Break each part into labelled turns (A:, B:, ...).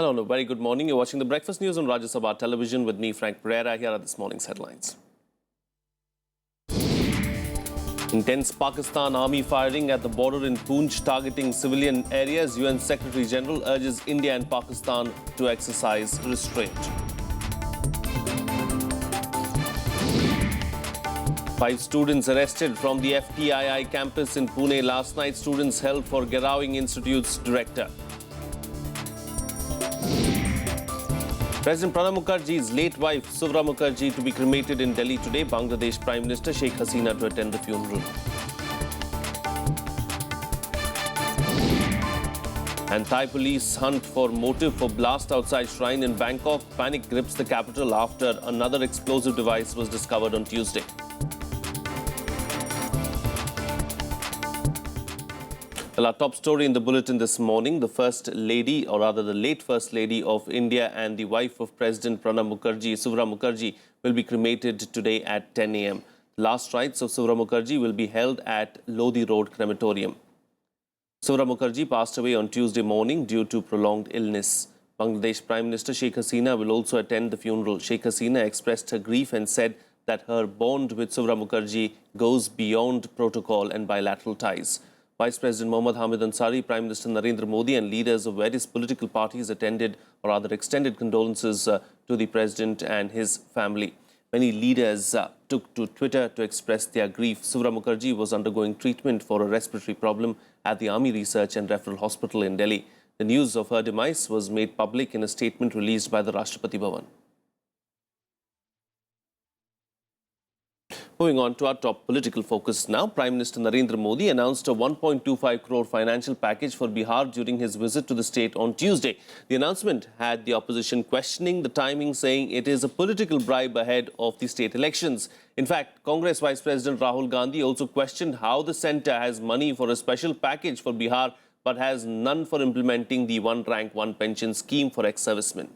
A: Hello, no, very good morning. You're watching the Breakfast News on Rajya Sabha television with me, Frank Pereira. Here are this morning's headlines. Intense Pakistan army firing at the border in Poonch targeting civilian areas. UN Secretary General urges India and Pakistan to exercise restraint. 5 students arrested from the FTII campus in Pune last night. Students held for Gerawing Institute's director. President Pranab Mukherjee's late wife, Sabha Mukherjee, to be cremated in Delhi today. Bangladesh Prime Minister Sheikh Hasina to attend the funeral. And Thai police hunt for motive for blast outside shrine in Bangkok. Panic grips the capital after another explosive device was discovered on Tuesday. Well, our top story in the bulletin this morning, the First Lady, or rather the late First Lady of India and the wife of President Pranab Mukherjee, Sabha Mukherjee, will be cremated today at 10 a.m. Last rites of Sabha Mukherjee will be held at Lodi Road Crematorium. Sabha Mukherjee passed away on Tuesday morning due to prolonged illness. Bangladesh Prime Minister Sheikh Hasina will also attend the funeral. Sheikh Hasina expressed her grief and said that her bond with Sabha Mukherjee goes beyond protocol and bilateral ties. Vice President Mohammad Hamid Ansari, Prime Minister Narendra Modi and leaders of various political parties attended or rather extended condolences to the President and his family. Many leaders took to Twitter to express their grief. Sabha Mukherjee was undergoing treatment for a respiratory problem at the Army Research and Referral Hospital in Delhi. The news of her demise was made public in a statement released by the Rashtrapati Bhavan. Moving on to our top political focus now, Prime Minister Narendra Modi announced a 1.25 crore financial package for Bihar during his visit to the state on Tuesday. The announcement had the opposition questioning the timing, saying it is a political bribe ahead of the state elections. In fact, Congress Vice President Rahul Gandhi also questioned how the centre has money for a special package for Bihar but has none for implementing the one rank, one pension scheme for ex-servicemen.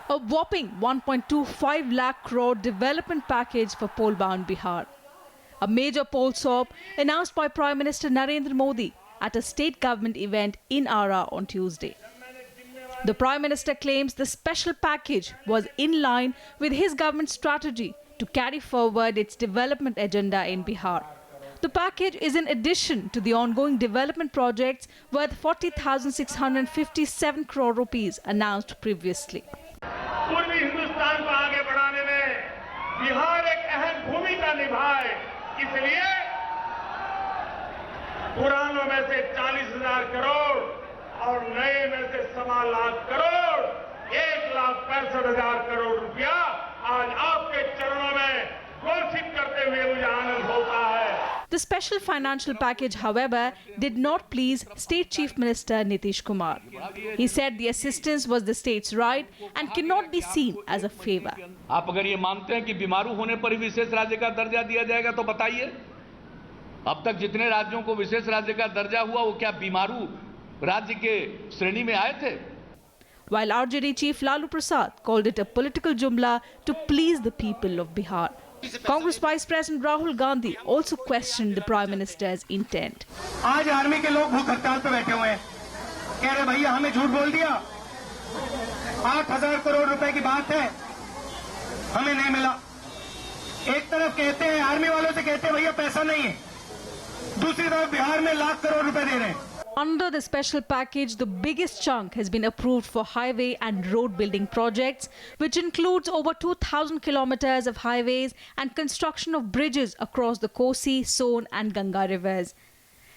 B: A whopping 1.25 lakh crore development package for poll-bound Bihar. A major poll swap announced by Prime Minister Narendra Modi at a state government event in Ara on Tuesday. The Prime Minister claims the special package was in line with his government's strategy to carry forward its development agenda in Bihar. The package is in addition to the ongoing development projects worth 40,657 crore rupees announced previously.
C: पूर्वी हिंदुस्तान को आगे बढ़ाने में बिहार एक अहम भूमिका निभाए, इसलिए पुरानों में से 40,000 करोड़ और नए में से 1.25 लाख करोड़ 1,65,000 करोड़ रुपया आज आपके चरणों में घोषित करते हुए मुझे आनंद होता है.
B: The special financial package, however, did not please State Chief Minister Nitish Kumar. He said the assistance was the state's right and cannot be seen as a favor.
D: आप अगर ये मानते हैं कि बीमारू होने पर ही विशेष राज्य का दर्जा दिया जाएगा तो बताइए. अब तक जितने राज्यों को विशेष राज्य का दर्जा हुआ वो क्या बीमारू राज्य के श्रेणी में आए थे?
B: While RJD Chief Lalu Prasad called it a political jumla to please the people of Bihar. Congress Vice President Rahul Gandhi also questioned the Prime Minister's intent.
C: आज आर्मी के लोग भूख हड़ताल पे बैठे हुए हैं, कह रहे भैया हमें झूठ बोल दिया, 8,000 करोड़ रुपए की बात है, हमें नहीं मिला. एक तरफ कहते हैं आर्मी वालों से कहते हैं भैया पैसा नहीं है, दूसरी तरफ बिहार में लाख करोड़ रुपए दे रहे हैं.
B: Under the special package, the biggest chunk has been approved for highway and road building projects, which includes over 2,000 kilometers of highways and construction of bridges across the Kosi, Son and Ganga rivers.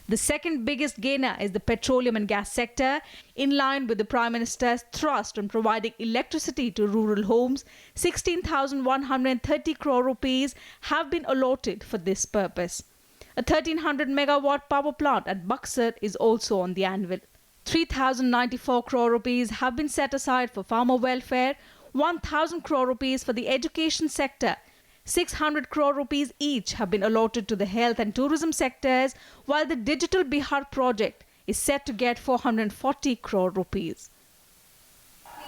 B: The second biggest gainer is the petroleum and gas sector. In line with the Prime Minister's thrust on providing electricity to rural homes, 16,130 crore rupees have been allotted for this purpose. A 1,300 megawatt power plant at Buxar is also on the anvil. 3,094 crore rupees have been set aside for farmer welfare, 1,000 crore rupees for the education sector, 600 crore rupees each have been allotted to the health and tourism sectors, while the Digital Bihar project is set to get 440 crore rupees.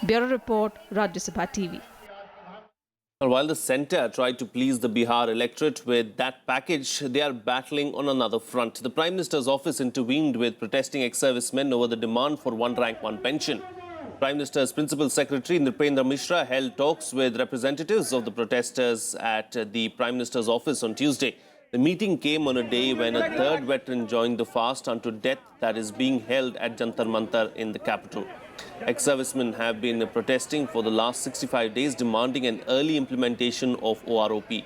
B: Bureau Report, Rajya Sabha TV.
A: Well, while the centre tried to please the Bihar electorate with that package, they are battling on another front. The Prime Minister's office intervened with protesting ex-servicemen over the demand for one rank, one pension. Prime Minister's Principal Secretary Nripendra Mishra held talks with representatives of the protesters at the Prime Minister's office on Tuesday. The meeting came on a day when a third veteran joined the fast unto death that is being held at Jantar Mantar in the capital. Ex-servicemen have been protesting for the last 65 days, demanding an early implementation of OROP.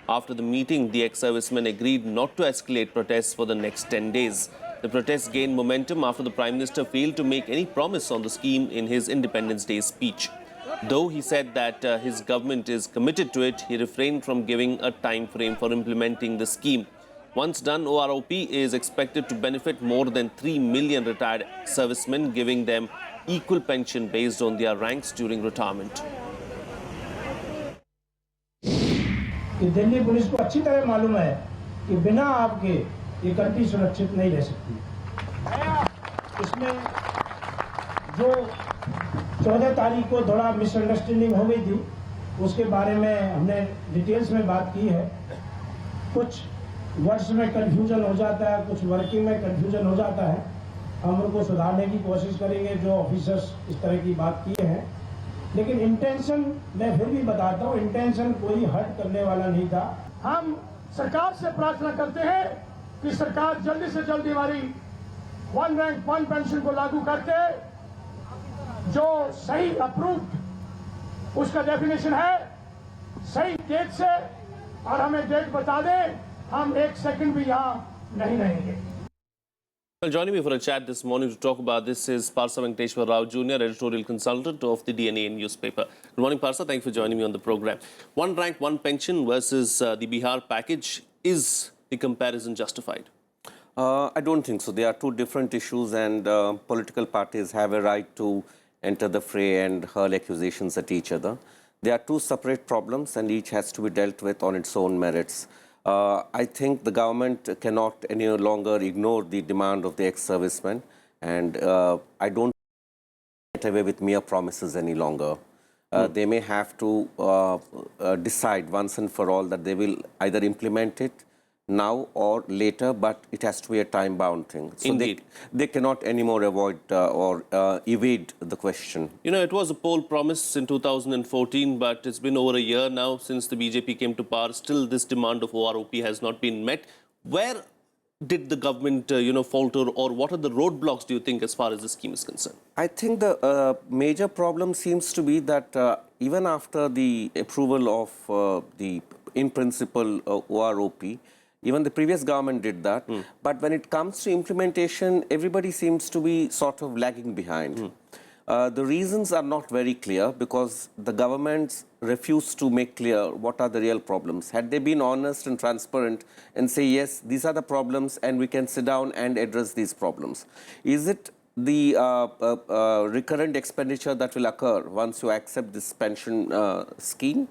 A: After the meeting, the ex-servicemen agreed not to escalate protests for the next 10 days. The protests gained momentum after the Prime Minister failed to make any promise on the scheme in his Independence Day speech. Though he said that his government is committed to it, he refrained from giving a time frame for implementing the scheme. Once done, OROP is expected to benefit more than 3 million retired servicemen, giving them equal pension based on their ranks during retirement.
E: कि Delhi police को अच्छी तरह मालूम है कि बिना आपके ये कंट्री सुरक्षित नहीं रह सकती। इसमें जो 14 तारीख को थोड़ा मिसअंडरस्टैंडिंग हो गई थी, उसके बारे में हमने डिटेल्स में बात की है। कुछ वर्ड्स में कंफ्यूजन हो जाता है, कुछ वर्किंग में कंफ्यूजन हो जाता है। हम उनको सुधारने की कोशिश करेंगे जो ऑफिसर्स इस तरह की बात किए हैं, लेकिन इंटेंशन मैं फिर भी बताता हूँ, इंटेंशन कोई हर्ट करने वाला नहीं था।
F: हम सरकार से प्रार्थना करते हैं कि सरकार जल्दी से जल्दी हमारी वन रैंक वन पेंशन को लागू करके जो सही अप्रूव्ड उसका डेफिनेशन है, सही डेट से, और हमें डेट बता दें, हम एक सेकंड भी यहाँ नहीं रहेंगे।
A: Well, joining me for a chat this morning to talk about this is Parsa Venkateshwar Rao Jr., editorial consultant of the DNA newspaper. Good morning, Parsa. Thank you for joining me on the program. One rank, one pension versus the Bihar package. Is the comparison justified?
G: I don't think so. They are two different issues, and political parties have a right to enter the fray and hurl accusations at each other. They are two separate problems, and each has to be dealt with on its own merits. I think the government cannot any longer ignore the demand of the ex-servicemen, and I don't get away with mere promises any longer. They may have to decide once and for all that they will either implement it now or later, but it has to be a time-bound thing. So
A: Indeed.
G: They cannot anymore avoid or evade the question.
A: You know, it was a poll promise in 2014, but it's been over a year now since the BJP came to power. Still, this demand of OROP has not been met. Where did the government, falter, or what are the roadblocks, do you think, as far as the scheme is concerned?
G: I think the major problem seems to be that even after the approval of the, in principle, OROP, even the previous government did that. But when it comes to implementation, everybody seems to be sort of lagging behind. The reasons are not very clear because the governments refuse to make clear what are the real problems. Had they been honest and transparent and say, yes, these are the problems and we can sit down and address these problems. Is it the recurrent expenditure that will occur once you accept this pension scheme?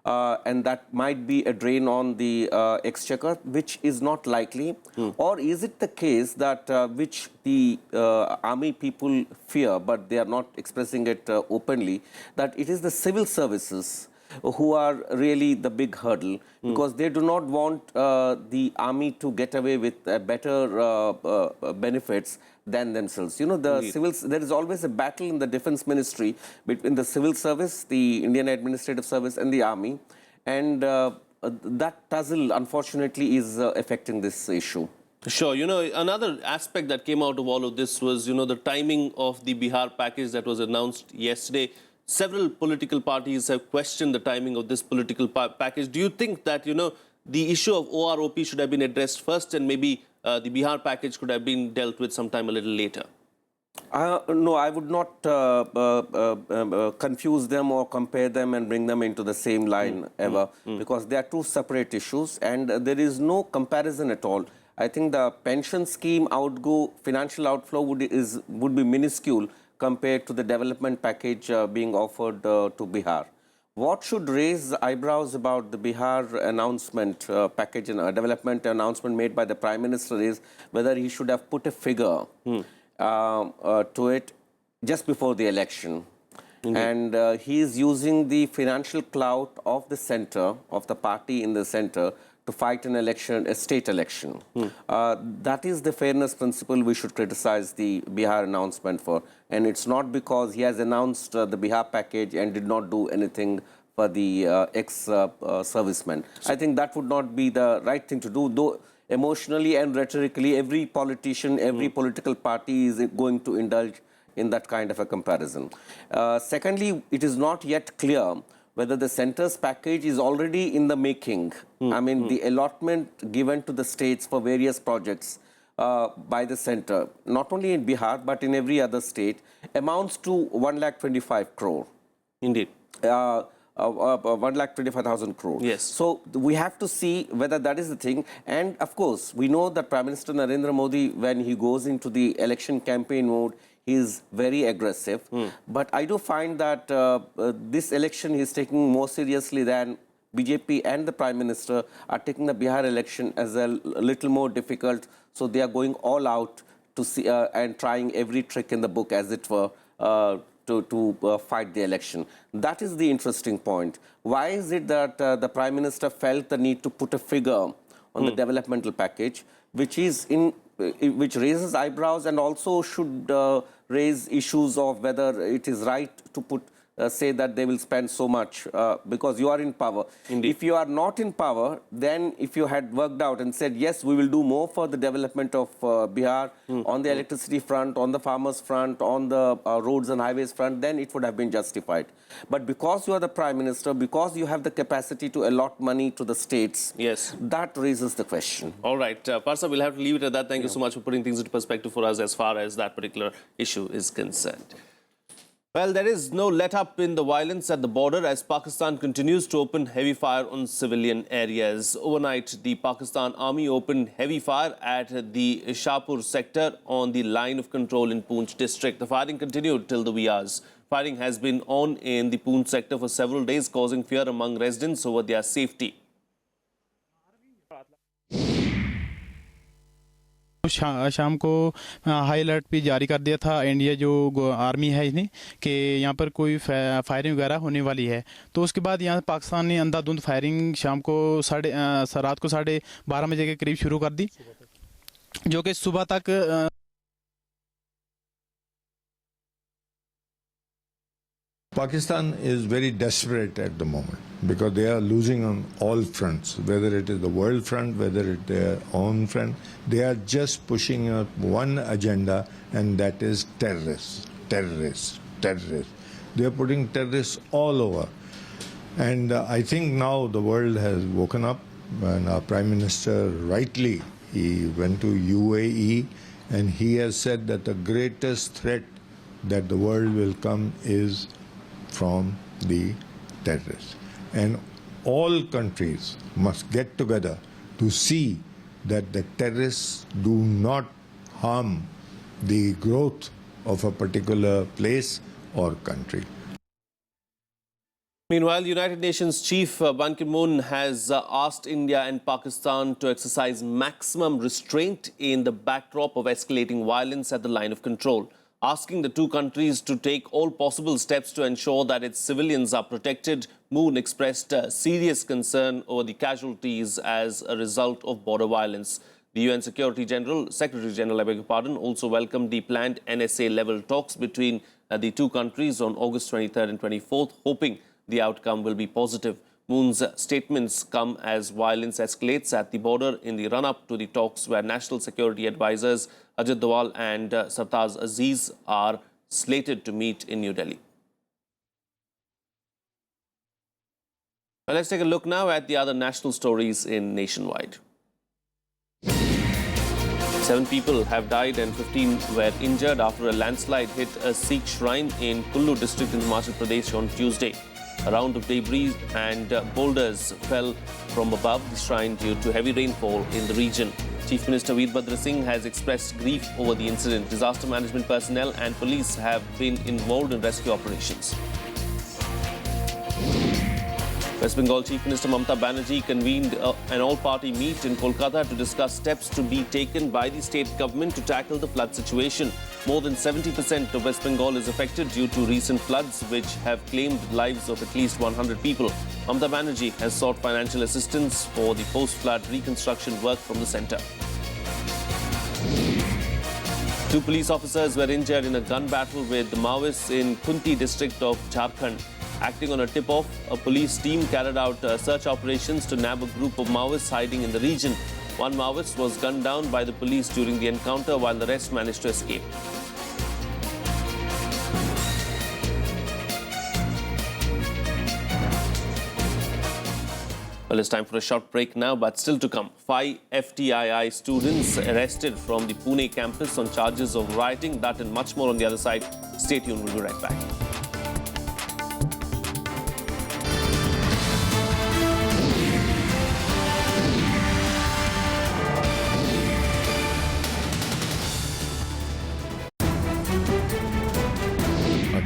G: And that might be a drain on the exchequer, which is not likely. Or is it the case that which the army people fear, but they are not expressing it openly, that it is the civil services who are really the big hurdle, because they do not want the army to get away with better benefits than themselves. You know, the civils, there is always a battle in the defense ministry between the civil service, the Indian administrative service and the army. And that tussle, unfortunately, is affecting this issue.
A: Sure. You know, another aspect that came out of all of this was, the timing of the Bihar package that was announced yesterday. Several political parties have questioned the timing of this political package. Do you think that, the issue of OROP should have been addressed first and maybe the Bihar package could have been dealt with sometime a little later?
G: No, I would not confuse them or compare them and bring them into the same line ever, because they are two separate issues and there is no comparison at all. I think the pension scheme financial outflow would be minuscule compared to the development package being offered to Bihar. What should raise eyebrows about the Bihar announcement package and development announcement made by the Prime Minister is whether he should have put a figure to it just before the election. And he is using the financial clout of the center, of the party in the center, to fight an election, a state election. That is the fairness principle we should criticize the Bihar announcement for. And it's not because he has announced the Bihar package and did not do anything for the ex-servicemen. I think that would not be the right thing to do, though emotionally and rhetorically, every politician, every political party is going to indulge in that kind of a comparison. Secondly, it is not yet clear whether the centre's package is already in the making. I mean, the allotment given to the states for various projects by the centre, not only in Bihar, but in every other state, amounts to 1,25,000 crore.
A: Indeed.
G: 1,25,000 crore.
A: Yes.
G: So we have to see whether that is the thing. And of course, we know that Prime Minister Narendra Modi, when he goes into the election campaign mode, he is very aggressive. But I do find that this election he is taking more seriously than BJP and the Prime Minister are taking the Bihar election as a little more difficult. So they are going all out to see and trying every trick in the book, as it were, to fight the election. That is the interesting point. Why is it that the Prime Minister felt the need to put a figure on the developmental package, which raises eyebrows and also should raise issues of whether it is right to put say that they will spend so much because you are in power.
A: Indeed.
G: If you are not in power, then if you had worked out and said, yes, we will do more for the development of Bihar on the electricity front, on the farmers front, on the roads and highways front, then it would have been justified. But because you are the Prime Minister, because you have the capacity to allot money to the states,
A: yes,
G: that raises the question.
A: All right. Parsa, we'll have to leave it at that. Thank you so much for putting things into perspective for us as far as that particular issue is concerned. Well, there is no let-up in the violence at the border as Pakistan continues to open heavy fire on civilian areas. Overnight, the Pakistan Army opened heavy fire at the Shahpur sector on the line of control in Poonch district. The firing continued till the wee hours. Firing has been on in the Poonch sector for several days, causing fear among residents over their safety.
H: शाम को high alert भी जारी कर दिया था India जो army है इसने कि यहाँ पर कोई फायरिंग वगैरह होने वाली है। तो उसके बाद यहाँ पाकिस्तान ने अंधाधुंध फायरिंग शाम को रात को 12:30 बजे के करीब शुरू कर दी, जो कि सुबह तक
I: Pakistan is very desperate at the moment because they are losing on all fronts, whether it is the world front, whether it is their own front. They are just pushing up one agenda, and that is terrorists, terrorists, terrorists. They are putting terrorists all over. And I think now the world has woken up, and our Prime Minister, rightly, he went to UAE, and he has said that the greatest threat that the world will come is from the terrorists. And all countries must get together to see that the terrorists do not harm the growth of a particular place or country.
A: Meanwhile, United Nations Chief Ban KiMoon has asked India and Pakistan to exercise maximum restraint in the backdrop of escalating violence at the line of control, asking the two countries to take all possible steps to ensure that its civilians are protected. Moon expressed serious concern over the casualties as a result of border violence. The UN Secretary General, I beg your pardon, also welcomed the planned NSA-level talks between the two countries on August 23rd and 24th, hoping the outcome will be positive. Moon's statements come as violence escalates at the border in the run-up to the talks where National Security Advisors Ajit Doval and Sartaj Aziz are slated to meet in New Delhi. Well, let's take a look now at the other national stories in Nationwide. 7 people have died and 15 were injured after a landslide hit a Sikh shrine in Kullu district in Himachal Pradesh on Tuesday. A round of debris and boulders fell from above the shrine due to heavy rainfall in the region. Chief Minister Veerbhadra Singh has expressed grief over the incident. Disaster management personnel and police have been involved in rescue operations. West Bengal Chief Minister Mamata Banerjee convened an all-party meet in Kolkata to discuss steps to be taken by the state government to tackle the flood situation. More than 70% of West Bengal is affected due to recent floods, which have claimed lives of at least 100 people. Mamata Banerjee has sought financial assistance for the post-flood reconstruction work from the centre. 2 police officers were injured in a gun battle with the Maoists in Khunti district of Jharkhand. Acting on a tip-off, a police team carried out search operations to nab a group of Maoists hiding in the region. One Maoist was gunned down by the police during the encounter, while the rest managed to escape. Well, it's time for a short break now, but still to come. 5 FTII students arrested from the Pune campus on charges of rioting. That and much more on the other side. Stay tuned, we'll be right back.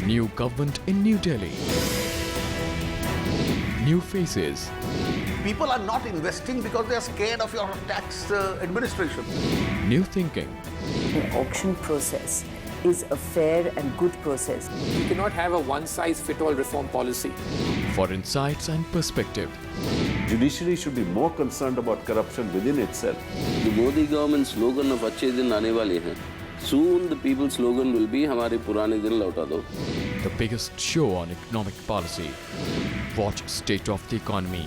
J: New government in New Delhi. New faces.
K: People are not investing because they are scared of your tax administration.
J: New thinking.
L: The auction process is a fair and good process.
M: You cannot have a one-size-fits-all reform policy.
J: For insights and perspective.
N: Judiciary should be more concerned about corruption within itself.
O: The Modi government slogan of "अच्छे दिन आने वाले हैं." Soon the people's slogan will be "हमारे पुराने दिन लौटा दो."
J: The biggest show on economic policy. Watch State of the Economy.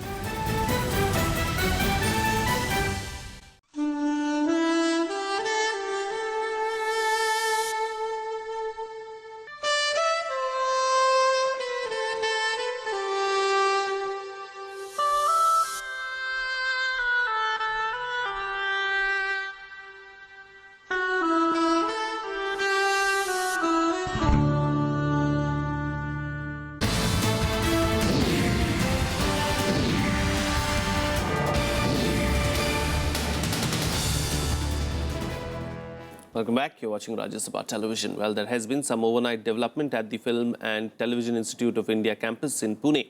A: Welcome back. You're watching Rajya Sabha Television. Well, there has been some overnight development at the Film and Television Institute of India campus in Pune.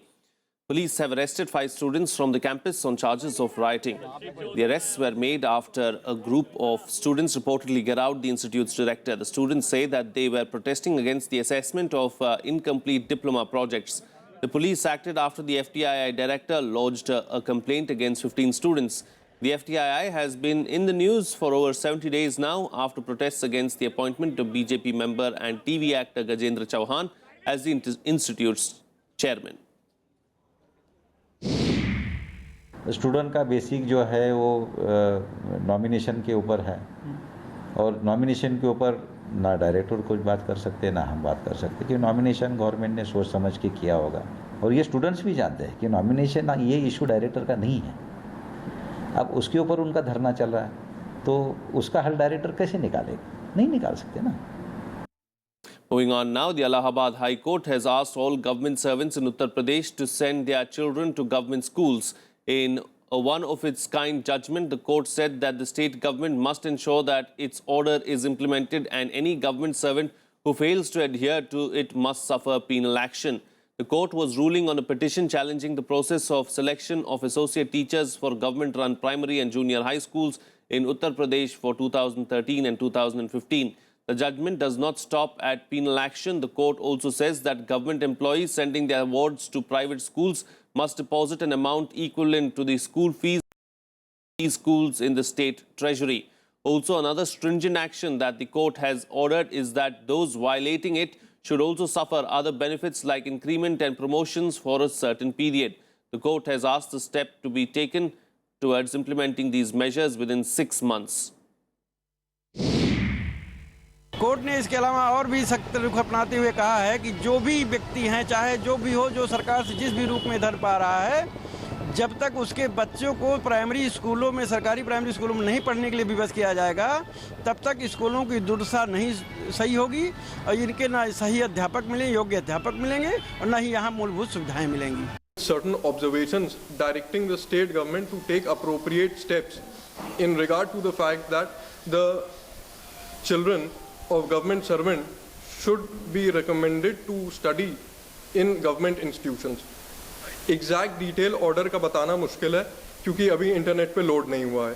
A: Police have arrested 5 students from the campus on charges of rioting. The arrests were made after a group of students reportedly got out the institute's director. The students say that they were protesting against the assessment of incomplete diploma projects. The police acted after the FTII director lodged a complaint against 15 students. The FTII has been in the news for over 70 days now after protests against the appointment of BJP member and TV actor Gajendra Chauhan as the institute's chairman.
P: Student का basic जो है वो nomination के ऊपर है और nomination के ऊपर ना डायरेक्टर कुछ बात कर सकते ना हम बात कर सकते कि नॉमिनेशन गवर्नमेंट ने सोच समझ के किया होगा और ये स्टूडेंट्स भी जानते हैं कि नॉमिनेशन ये इशू डायरेक्टर का नहीं है. अब उसके ऊपर उनका धरना चल रहा है तो उसका हल डायरेक्टर कैसे निकालेगा? नहीं निकाल सकते ना.
A: Moving on now, the Allahabad High Court has asked all government servants in Uttar Pradesh to send their children to government schools. In a one-of-its-kind judgment, the court said that the state government must ensure that its order is implemented and any government servant who fails to adhere to it must suffer penal action. The court was ruling on a petition challenging the process of selection of associate teachers for government-run primary and junior high schools in Uttar Pradesh for 2013 and 2015. The judgment does not stop at penal action. The court also says that government employees sending their awards to private schools must deposit an amount equivalent to the school fees of these schools in the state treasury. Also, another stringent action that the court has ordered is that those violating it should also suffer other benefits like increment and promotions for a certain period. The court has asked the step to be taken towards implementing these measures within 6 months.
Q: Court ने इसके अलावा और भी सख्त रुख अपनाते हुए कहा है कि जो भी व्यक्ति हैं, चाहे जो भी हो, जो सरकार से जिस भी रूप में धन पा रहा है, जब तक उसके बच्चों को प्राइमरी स्कूलों में, सरकारी प्राइमरी स्कूलों में नहीं पढ़ने के लिए विवश किया जाएगा, तब तक स्कूलों की दुर्दशा नहीं सही होगी और इनके ना सही अध्यापक मिलेंगे, योग्य अध्यापक मिलेंगे और ना ही यहाँ मूलभूत सुविधाएं मिलेंगी.
R: Certain observations directing the state government to take appropriate steps in regard to the fact that the children of government servant should be recommended to study in government institutions. Exact detail order का बताना मुश्किल है क्योंकि अभी internet पे load नहीं हुआ है।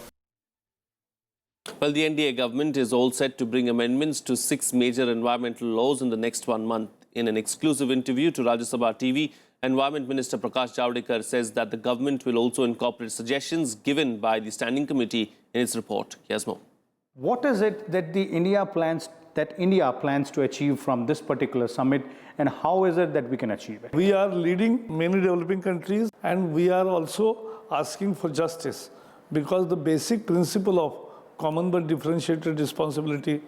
A: Well, the NDA government is all set to bring amendments to 6 major environmental laws in the next 1 month. In an exclusive interview to Rajya Sabha TV, Environment Minister Prakash Javadekar says that the government will also incorporate suggestions given by the Standing Committee in its report. Here's more.
S: What is it that India plans to achieve from this particular summit, and how is it that we can achieve it?
T: We are leading many developing countries, and we are also asking for justice, because the basic principle of common but differentiated responsibility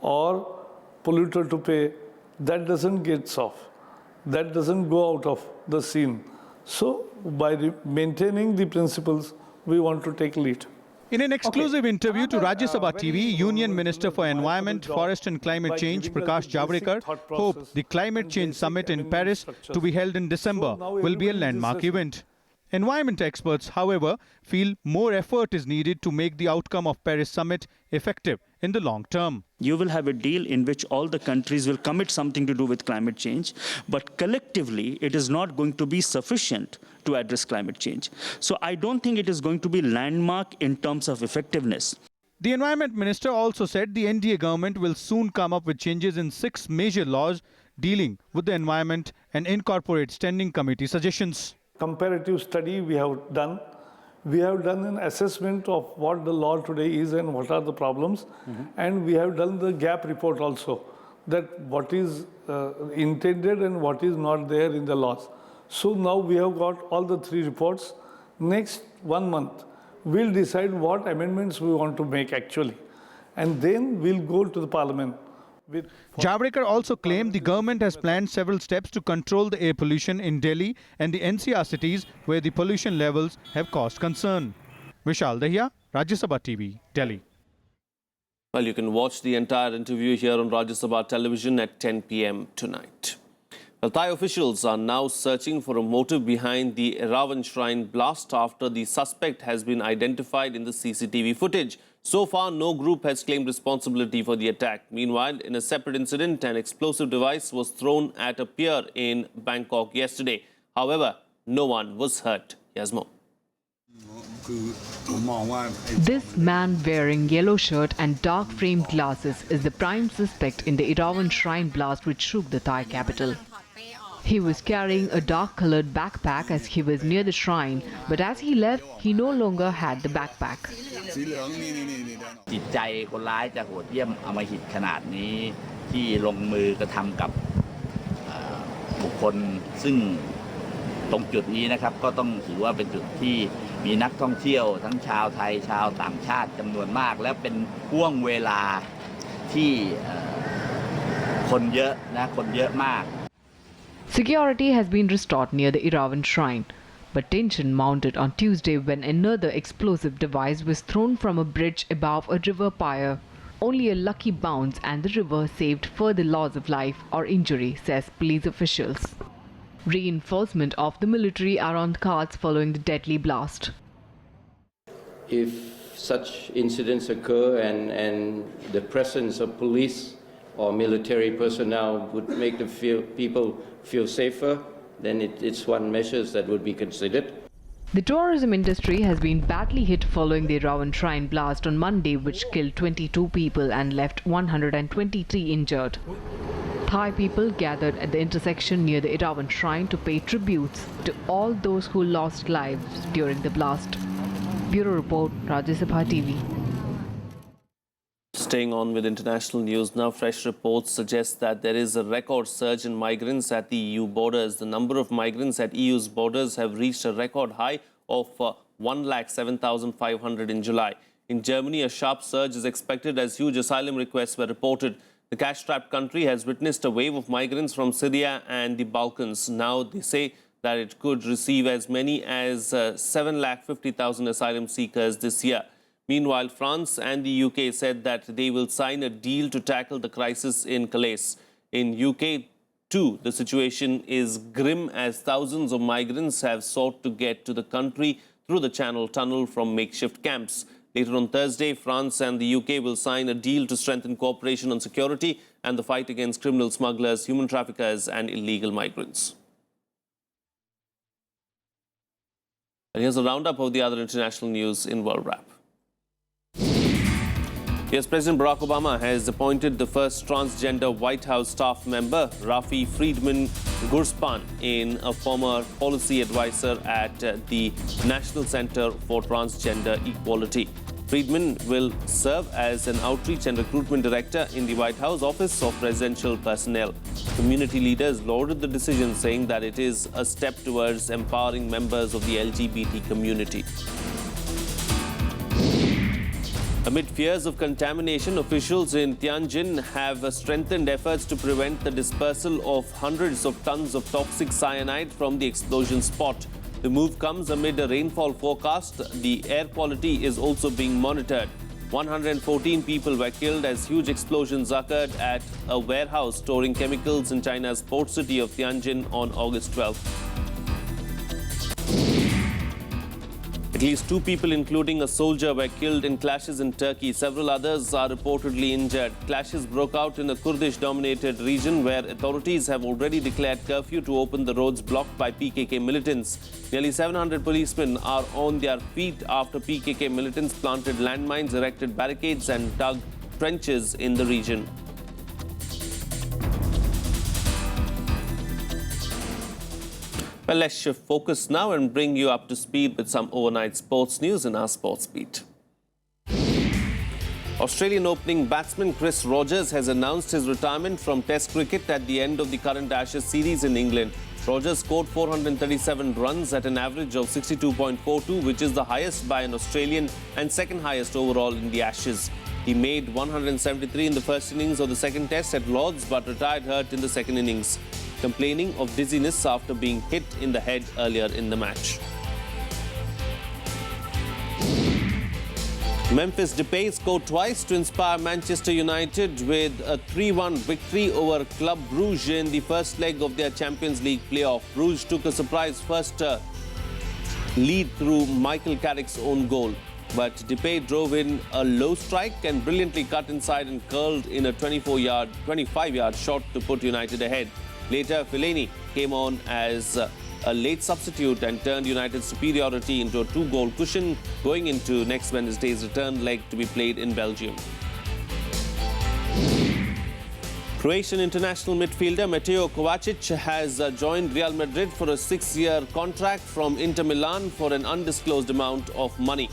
T: or polluter to pay, that doesn't get solved. That doesn't go out of the scene. So by maintaining the principles, we want to take lead.
S: In an exclusive interview to Rajya Sabha TV, Union Minister for Environment, Forest and Climate Change, Prakash Javadekar, hoped the Climate Change Summit in Paris, to be held in December, will be a landmark event. Environment experts, however, feel more effort is needed to make the outcome of Paris Summit effective in the long term.
U: You will have a deal in which all the countries will commit something to do with climate change, but collectively it is not going to be sufficient to address climate change. So I don't think it is going to be landmark in terms of effectiveness.
S: The Environment Minister also said the NDA government will soon come up with changes in 6 major laws dealing with the environment and incorporate Standing Committee suggestions.
T: Comparative study we have done. We have done an assessment of what the law today is and what are the problems. And we have done the gap report also, that what is intended and what is not there in the laws. So now we have got all the 3 reports. Next 1 month, we'll decide what amendments we want to make actually. And then we'll go to the parliament.
S: Javadekar also claimed the government has planned several steps to control the air pollution in Delhi and the NCR cities where the pollution levels have caused concern. Vishal Dahiya, Rajya Sabha TV, Delhi.
A: Well, you can watch the entire interview here on Rajya Sabha television at 10 p.m. tonight. Well, Thai officials are now searching for a motive behind the Erawan Shrine blast after the suspect has been identified in the CCTV footage. So far, no group has claimed responsibility for the attack. Meanwhile, in a separate incident, an explosive device was thrown at a pier in Bangkok yesterday. However, no one was hurt. Here's more.
V: This man wearing yellow shirt and dark-framed glasses is the prime suspect in the Erawan Shrine blast which shook the Thai capital. He was carrying a dark-colored backpack as he was near the shrine, but as he left, he no longer had the backpack.
W: จิตใจคนร้ายจะโหดเยี่ยมอำมหิตขนาดนี้ที่ลงมือกระทำกับบุคคลซึ่งตรงจุดนี้นะครับก็ต้องถือว่าเป็นจุดที่มีนักท่องเที่ยวทั้งชาวไทยชาวต่างชาติจำนวนมากและเป็นห่วงเวลาที่คนเยอะนะคนเยอะมาก
V: Security has been restored near the Erawan Shrine, but tension mounted on Tuesday when another explosive device was thrown from a bridge above a river pier. Only a lucky bounce and the river saved further loss of life or injury, says police officials. Reinforcement of the military are on the cards following the deadly blast.
X: If such incidents occur and the presence of police or military personnel would make the people feel safer, then it's one measure that would be considered.
V: The tourism industry has been badly hit following the Erawan Shrine blast on Monday, which killed 22 people and left 123 injured. Thai people gathered at the intersection near the Erawan Shrine to pay tributes to all those who lost lives during the blast. Bureau Report, Rajya Sabha TV.
A: Staying on with international news now, fresh reports suggest that there is a record surge in migrants at the EU borders. The number of migrants at EU's borders have reached a record high of 107,500 in July. In Germany, a sharp surge is expected as huge asylum requests were reported. The cash-strapped country has witnessed a wave of migrants from Syria and the Balkans. Now they say that it could receive as many as 750,000 asylum seekers this year. Meanwhile, France and the UK said that they will sign a deal to tackle the crisis in Calais. In UK, too, the situation is grim as thousands of migrants have sought to get to the country through the Channel Tunnel from makeshift camps. Later on Thursday, France and the UK will sign a deal to strengthen cooperation on security and the fight against criminal smugglers, human traffickers and illegal migrants. And here's a roundup of the other international news in World Wrap. Yes, President Barack Obama has appointed the first transgender White House staff member, Rafi Friedman Gurspan, in a former policy advisor at the National Center for Transgender Equality. Friedman will serve as an outreach and recruitment director in the White House Office of Presidential Personnel. Community leaders lauded the decision, saying that it is a step towards empowering members of the LGBT community. Amid fears of contamination, officials in Tianjin have strengthened efforts to prevent the dispersal of hundreds of tons of toxic cyanide from the explosion spot. The move comes amid a rainfall forecast. The air quality is also being monitored. 114 people were killed as huge explosions occurred at a warehouse storing chemicals in China's port city of Tianjin on August 12th. At least 2 people, including a soldier, were killed in clashes in Turkey. Several others are reportedly injured. Clashes broke out in a Kurdish-dominated region where authorities have already declared curfew to open the roads blocked by PKK militants. Nearly 700 policemen are on their feet after PKK militants planted landmines, erected barricades and dug trenches in the region. Well, let's shift focus now and bring you up to speed with some overnight sports news in our Sports Beat. Australian opening batsman Chris Rogers has announced his retirement from Test cricket at the end of the current Ashes series in England. Rogers scored 437 runs at an average of 62.42, which is the highest by an Australian and second highest overall in the Ashes. He made 173 in the first innings of the second Test at Lord's, but retired hurt in the second innings, complaining of dizziness after being hit in the head earlier in the match. Memphis Depay scored twice to inspire Manchester United with a 3-1 victory over Club Brugge in the first leg of their Champions League playoff. Brugge took a surprise first lead through Michael Carrick's own goal, but Depay drove in a low strike and brilliantly cut inside and curled in a 25-yard shot to put United ahead. Later, Fellaini came on as a late substitute and turned United's superiority into a 2-goal cushion going into next Wednesday's return leg to be played in Belgium. Croatian international midfielder Mateo Kovacic has joined Real Madrid for a 6-year contract from Inter Milan for an undisclosed amount of money.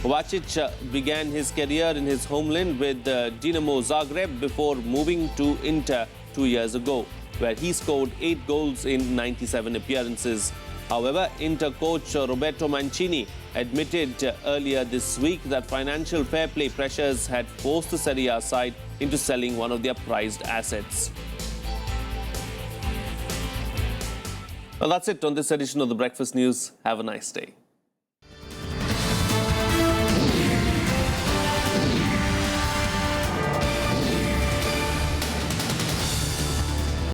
A: Kovacic began his career in his homeland with Dinamo Zagreb before moving to Inter 2 years ago, where he scored 8 goals in 97 appearances. However, Inter coach Roberto Mancini admitted earlier this week that financial fair play pressures had forced the Serie A side into selling one of their prized assets. Well, that's it on this edition of The Breakfast News. Have a nice day.